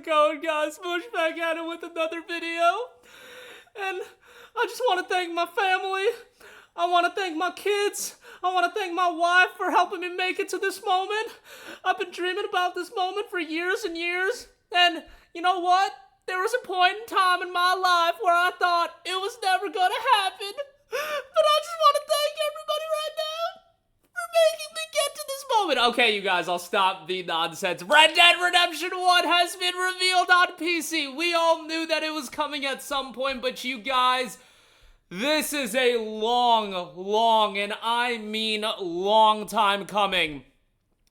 going, guys? Smush back at it with another video. And I just want to thank my family. I want to thank my kids. I want to thank my wife for helping me make it to this moment. I've been dreaming about this moment for years and years. And you know what? There was a point in time in my life where I thought it was never going to happen. But I just want to thank everybody right now for making me get to this moment. Okay, you guys, I'll stop the nonsense. Red Dead Redemption 1 has been revealed on PC. We all knew that it was coming at some point, but you guys, this is a long, and I mean long time coming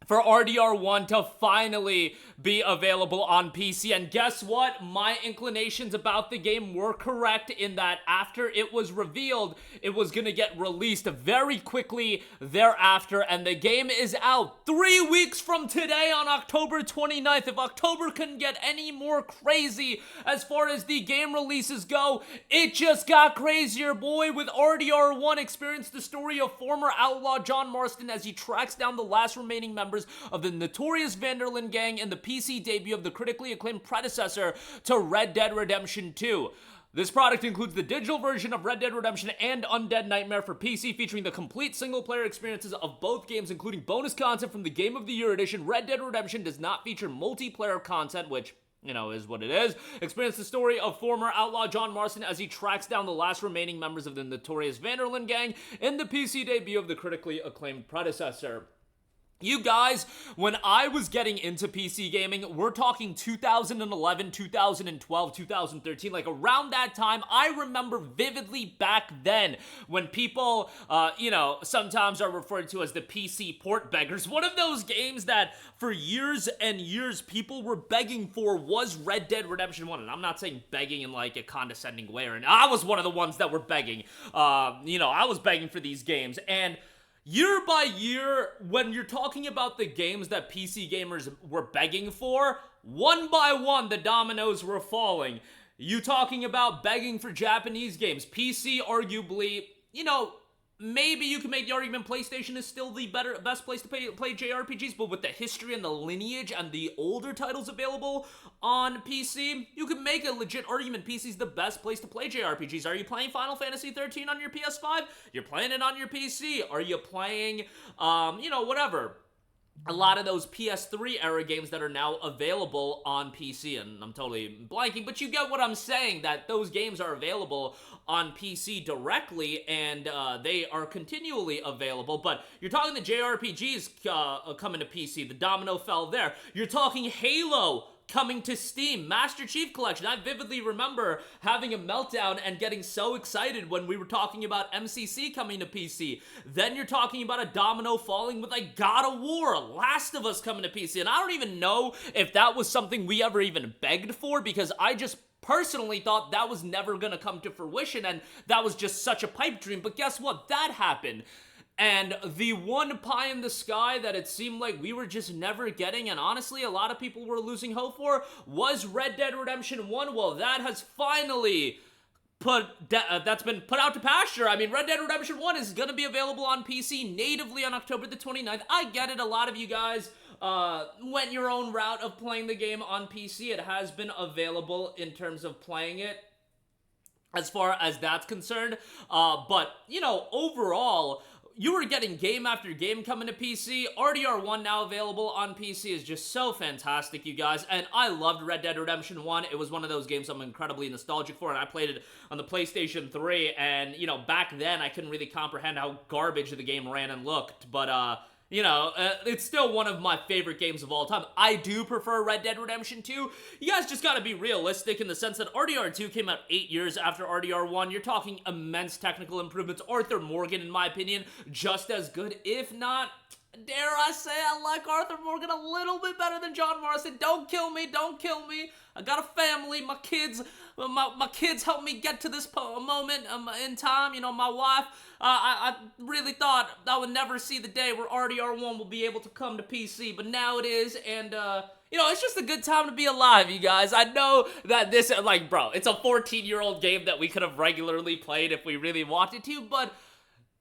for RDR1 to finally be available on PC. And guess what? My inclinations about the game were correct in that after it was revealed, it was gonna get released very quickly thereafter, and the game is out 3 weeks from today on October 29th. If October couldn't get any more crazy as far as the game releases go, it just got crazier, boy. With RDR1, experience the story of former outlaw John Marston as he tracks down the last remaining members of the notorious Vanderlyn gang in the PC debut of the critically acclaimed predecessor to Red Dead Redemption 2. This product includes the digital version of Red Dead Redemption and Undead Nightmare for PC, featuring the complete single-player experiences of both games, including bonus content from the Game of the Year edition. Red Dead Redemption does not feature multiplayer content, which, you know, is what it is. Experience the story of former outlaw John Marston as he tracks down the last remaining members of the notorious Vanderlyn gang in the PC debut of the critically acclaimed predecessor. You guys, when I was getting into PC gaming, we're talking 2011, 2012, 2013, like around that time. I remember vividly back then when people, sometimes are referred to as the PC port beggars. One of those games that for years and years people were begging for was Red Dead Redemption 1. And I'm not saying begging in like a condescending way, and I was one of the ones that were begging. I was begging for these games. And year by year, when you're talking about the games that PC gamers were begging for, one by one, the dominoes were falling. You talking about begging for Japanese games. PC, arguably, maybe you can make the argument PlayStation is still the best place to play JRPGs, but with the history and the lineage and the older titles available on PC, you could make a legit argument PC is the best place to play JRPGs. Are you playing Final Fantasy 13 on your PS5? You're playing it on your PC. Are you playing, whatever? A lot of those PS3 era games that are now available on PC, and I'm totally blanking, but you get what I'm saying, that those games are available on PC directly, and they are continually available. But you're talking the JRPGs coming to PC, the domino fell there. You're talking Halo coming to Steam, Master Chief Collection. I vividly remember having a meltdown and getting so excited when we were talking about MCC coming to PC. Then you're talking about a domino falling with like God of War, Last of Us coming to PC. And I don't even know if that was something we ever even begged for, because I just personally thought that was never gonna come to fruition, and that was just such a pipe dream. But guess what? That happened. And the one pie in the sky that it seemed like we were just never getting, and honestly a lot of people were losing hope for, was Red Dead Redemption 1. Well, that has finally that's been put out to pasture. I mean, Red Dead Redemption 1 is going to be available on PC natively on October the 29th. I get it, a lot of you guys went your own route of playing the game on PC. It has been available in terms of playing it as far as that's concerned. But, overall, you were getting game after game coming to PC. RDR1 now available on PC is just so fantastic, you guys. And I loved Red Dead Redemption 1. It was one of those games I'm incredibly nostalgic for, and I played it on the PlayStation 3. And, back then I couldn't really comprehend how garbage the game ran and looked. But, it's still one of my favorite games of all time. I do prefer Red Dead Redemption 2. You guys just gotta be realistic in the sense that RDR2 came out 8 years after RDR1. You're talking immense technical improvements. Arthur Morgan, in my opinion, just as good, if not, dare I say, I like Arthur Morgan a little bit better than John Marston. Don't kill me, don't kill me. I got a family, my kids helped me get to this moment in time. My wife, I really thought I would never see the day where RDR1 will be able to come to PC, but now it is, and it's just a good time to be alive, you guys. I know that this, it's a 14-year-old game that we could have regularly played if we really wanted to, but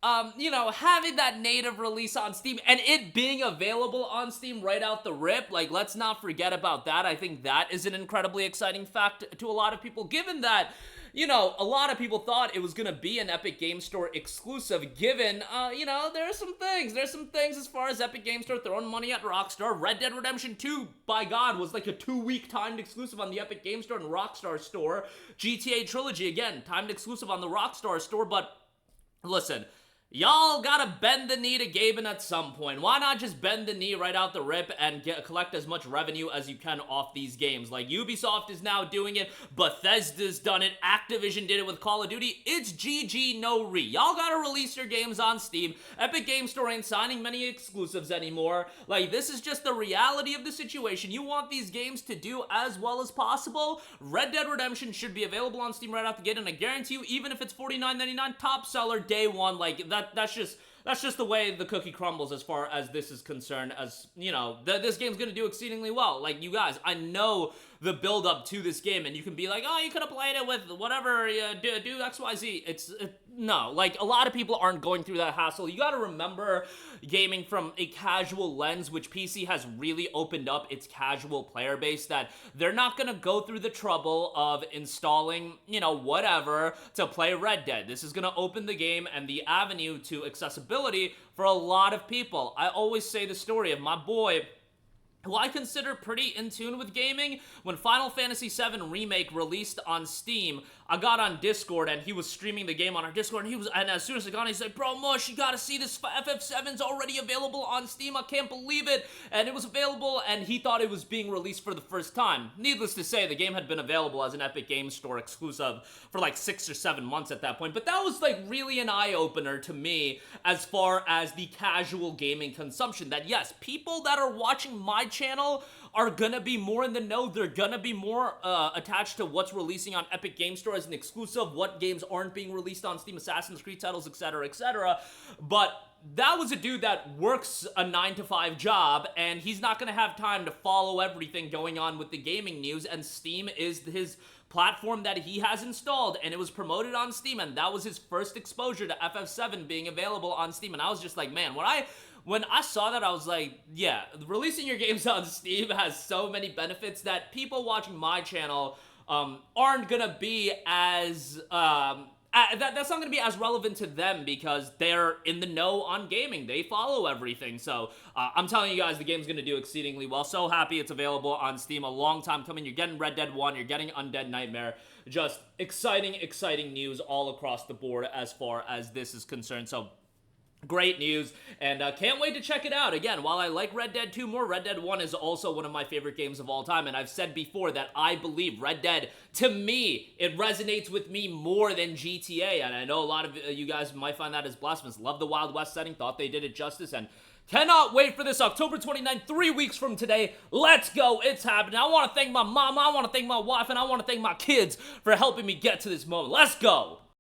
having that native release on Steam and it being available on Steam right out the rip, like, let's not forget about that. I think that is an incredibly exciting fact to a lot of people, given that, a lot of people thought it was gonna be an Epic Game Store exclusive, given, there's some things as far as Epic Game Store throwing money at Rockstar. Red Dead Redemption 2, by God, was like a 2-week timed exclusive on the Epic Game Store and Rockstar Store. GTA Trilogy, again, timed exclusive on the Rockstar Store, but listen, y'all gotta bend the knee to Gaben at some point. Why not just bend the knee right out the rip and collect as much revenue as you can off these games? Like, Ubisoft is now doing it, Bethesda's done it, Activision did it with Call of Duty. It's GG, no re. Y'all gotta release your games on Steam. Epic Game Store ain't signing many exclusives anymore. Like, this is just the reality of the situation. You want these games to do as well as possible? Red Dead Redemption should be available on Steam right out the gate, and I guarantee you, even if it's $49.99, top seller day one, like, that's just the way the cookie crumbles as far as this is concerned. As this game's gonna do exceedingly well. Like, you guys, I know the build up to this game, and you can be like, oh, you could have played it with whatever, do XYZ. No, like, a lot of people aren't going through that hassle. You gotta remember gaming from a casual lens, which PC has really opened up its casual player base, that they're not gonna go through the trouble of installing, whatever to play Red Dead. This is gonna open the game and the avenue to accessibility for a lot of people. I always say the story of my boy, who I consider pretty in tune with gaming. When Final Fantasy VII Remake released on Steam, I got on Discord and he was streaming the game on our Discord, and as soon as I got on, he said, bro, Mush, you gotta see this, FF7's already available on Steam, I can't believe it, and it was available, and he thought it was being released for the first time. Needless to say, the game had been available as an Epic Game Store exclusive for like 6 or 7 months at that point, but that was like really an eye-opener to me as far as the casual gaming consumption, that yes, people that are watching my channel are gonna be more in the know. They're gonna be more attached to what's releasing on Epic Game Store as an exclusive, what games aren't being released on Steam, Assassin's Creed titles, etc., etc. But that was a dude that works a 9-to-5 job, and he's not gonna have time to follow everything going on with the gaming news, and Steam is his platform that he has installed, and it was promoted on Steam, and that was his first exposure to FF7 being available on Steam, and I was just like, man, when I saw that, I was like, yeah, releasing your games on Steam has so many benefits that people watching my channel aren't gonna be as, that's not gonna be as relevant to them because they're in the know on gaming. They follow everything. So I'm telling you guys, the game's gonna do exceedingly well. So happy it's available on Steam. A long time coming. You're getting Red Dead 1. You're getting Undead Nightmare. Just exciting news all across the board as far as this is concerned. So great news, and can't wait to check it out. Again, while I like Red Dead 2 more, Red Dead 1 is also one of my favorite games of all time, and I've said before that I believe Red Dead, to me, it resonates with me more than GTA, and I know a lot of you guys might find that as blasphemous. Love the Wild West setting, thought they did it justice, and cannot wait for this October 29th, 3 weeks from today. Let's go, it's happening. I want to thank my mama, I want to thank my wife, and I want to thank my kids for helping me get to this moment. Let's go!